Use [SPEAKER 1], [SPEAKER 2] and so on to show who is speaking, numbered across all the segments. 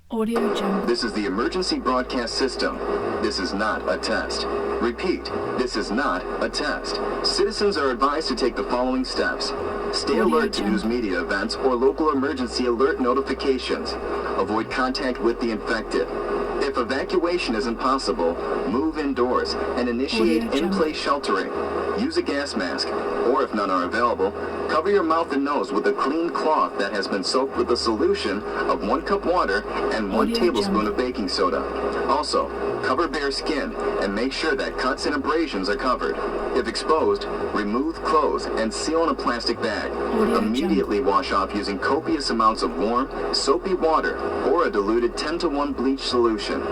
[SPEAKER 1] Audio Jungle.
[SPEAKER 2] This is the emergency broadcast system. This is not a test. Repeat, this is not a test. Citizens are advised to take the following steps. Stay
[SPEAKER 1] Audio
[SPEAKER 2] alert to
[SPEAKER 1] Jungle.
[SPEAKER 2] news media events or local emergency alert notifications. Avoid contact with the infected. If evacuation is impossible, move indoors and initiate
[SPEAKER 1] Audio Jungle.
[SPEAKER 2] in-place sheltering. Use a gas mask, or if none are available, cover your mouth and nose with a clean cloth that has been soaked with a solution of 1 cup water and 1
[SPEAKER 1] Audio
[SPEAKER 2] tablespoon
[SPEAKER 1] Jungle.
[SPEAKER 2] of baking soda. Also, cover bare skin and make sure that cuts and abrasions are covered. If exposed, remove clothes and seal in a plastic bag.
[SPEAKER 1] Audio
[SPEAKER 2] Immediately wash off using copious amounts of warm, soapy water or a diluted 10-to-1 bleach solution.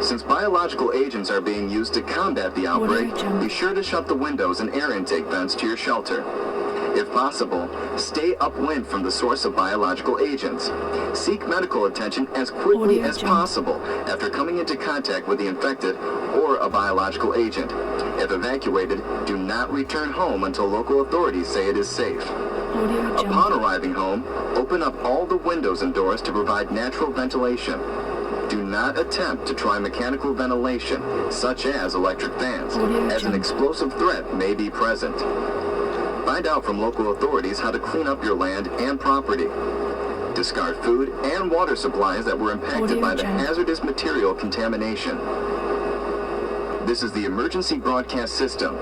[SPEAKER 2] Since biological agents are being used to combat the outbreak,
[SPEAKER 1] Jungle.
[SPEAKER 2] be sure to shut the windows and air intake vents to your shelter. If possible, stay upwind from the source of biological agents. Seek medical attention as quickly
[SPEAKER 1] Audio
[SPEAKER 2] as
[SPEAKER 1] Jungle.
[SPEAKER 2] possible after coming into contact with the infected or a biological agent. If evacuated, do not return home until local authorities say it is safe.
[SPEAKER 1] Audio
[SPEAKER 2] Upon
[SPEAKER 1] Jungle.
[SPEAKER 2] arriving home, open up all the windows and doors to provide natural ventilation. Do not attempt to try mechanical ventilation, such as electric fans,
[SPEAKER 1] Audio
[SPEAKER 2] as an
[SPEAKER 1] Jungle.
[SPEAKER 2] explosive threat may be present. Find out from local authorities how to clean up your land and property. Discard food and water supplies that were impacted
[SPEAKER 1] Audio
[SPEAKER 2] by the
[SPEAKER 1] Jungle.
[SPEAKER 2] hazardous material contamination. This is the emergency broadcast system.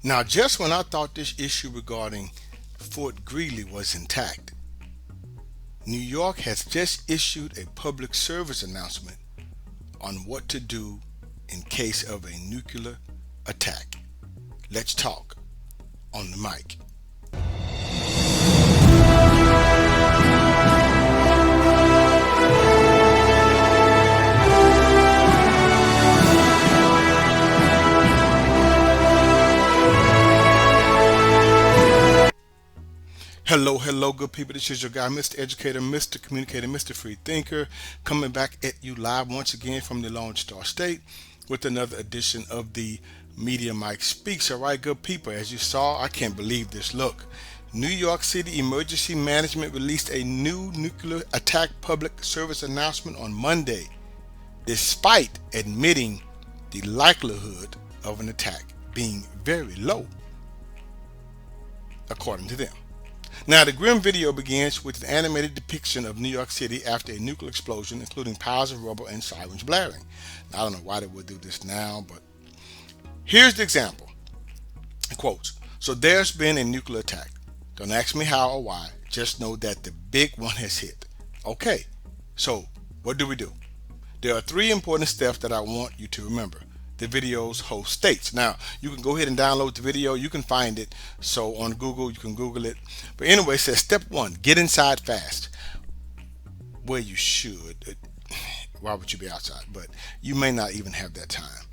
[SPEAKER 3] Now, just when I thought this issue regarding Fort Greely was intact, New York has just issued a public service announcement on what to do in case of a nuclear attack. Let's talk on the mic. Hello, good people. This is your guy, Mr. Educator, Mr. Communicator, Mr. Free Thinker, coming back at you live once again from the Lone Star State with another edition of the Media Mike Speaks. All right, good people. As you saw, I can't believe this. Look, New York City Emergency Management released a new nuclear attack public service announcement on Monday, despite admitting the likelihood of an attack being very low, according to them. Now, the grim video begins with an animated depiction of New York City after a nuclear explosion, including piles of rubble and sirens blaring. Now, I don't know why they would do this now, but here's the example. Quotes, so there's been a nuclear attack. Don't ask me how or why. Just know that the big one has hit. Okay, so what do we do? There are 3 important steps that I want you to remember. The video's host states. Now, you can go ahead and download the video. You can find it. So on Google, you can Google it. But anyway, it says step 1, get inside fast. Well, you should. Why would you be outside? But you may not even have that time.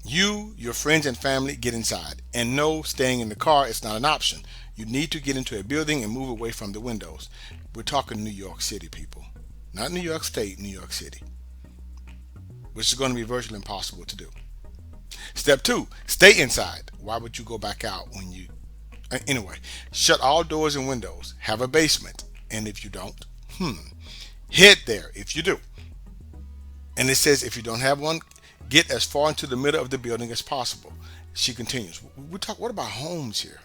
[SPEAKER 3] You, your friends and family, get inside. And no, staying in the car is not an option. You need to get into a building and move away from the windows. We're talking New York City, people. Not New York State, New York City. Which is going to be virtually impossible to do. Step 2, stay inside. Why would you go back out when you... Anyway, shut all doors and windows. Have a basement. And if you don't, head there if you do. And it says if you don't have one, get as far into the middle of the building as possible. She continues, what about homes here?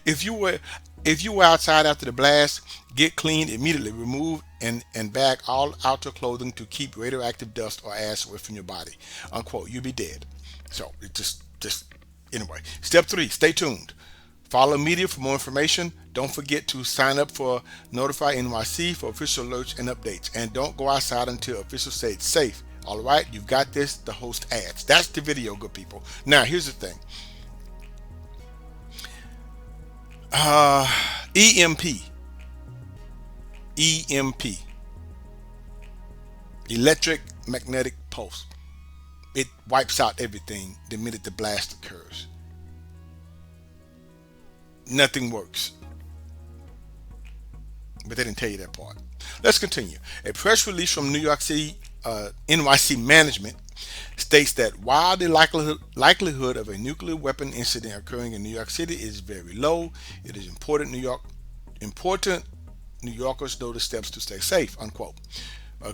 [SPEAKER 3] If you were outside after the blast, get cleaned immediately. Remove and bag all outer clothing to keep radioactive dust or ash away from your body. Unquote. You'll be dead. So it just anyway. Step 3, stay tuned. Follow media for more information. Don't forget to sign up for Notify NYC for official alerts and updates. And don't go outside until officials say it's safe. All right, you've got this. The host adds. That's the video, good people. Now, here's the thing. EMP, electric magnetic pulse. It wipes out everything the minute the blast occurs. Nothing works. But they didn't tell you that part. Let's continue. A press release from New York City NYC management states that while the likelihood of a nuclear weapon incident occurring in New York City is very low, it is important New York important New Yorkers know the steps to stay safe, unquote.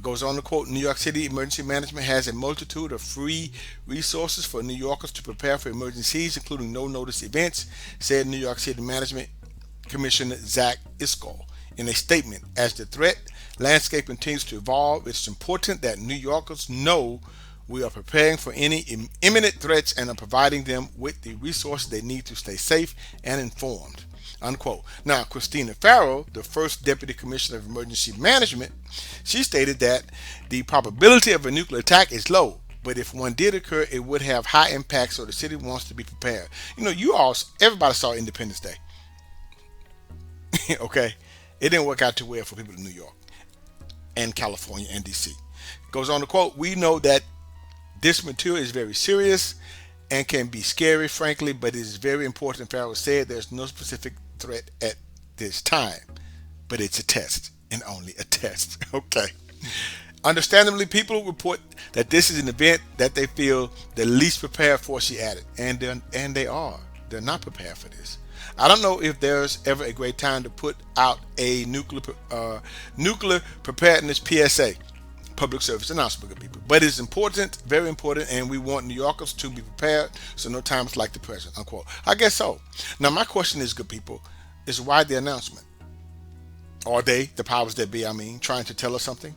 [SPEAKER 3] Goes on to quote, New York City Emergency Management has a multitude of free resources for New Yorkers to prepare for emergencies, including no-notice events, said New York City Management Commissioner Zach Iskall in a statement. As the threat landscape continues to evolve, it's important that New Yorkers know we are preparing for any imminent threats and are providing them with the resources they need to stay safe and informed, unquote. Now, Christina Farrell, the first Deputy Commissioner of Emergency Management, she stated that the probability of a nuclear attack is low, but if one did occur, it would have high impact, so the city wants to be prepared. Everybody saw Independence Day. Okay? It didn't work out too well for people in New York and California and DC. Goes on to quote, we know that this material is very serious and can be scary, frankly, but it is very important. Farrell said there's no specific threat at this time, but it's a test and only a test. Okay. Understandably, people report that this is an event that they feel the least prepared for, she added, and they are. They're not prepared for this. I don't know if there's ever a great time to put out a nuclear preparedness PSA, public service announcement, good people. But it's important, very important, and we want New Yorkers to be prepared, so no time is like the present, unquote. I guess so. Now, my question is, good people, is why the announcement? Are they, the powers that be, trying to tell us something?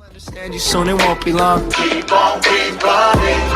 [SPEAKER 1] Understand you soon, it won't be long. Keep on, keep running.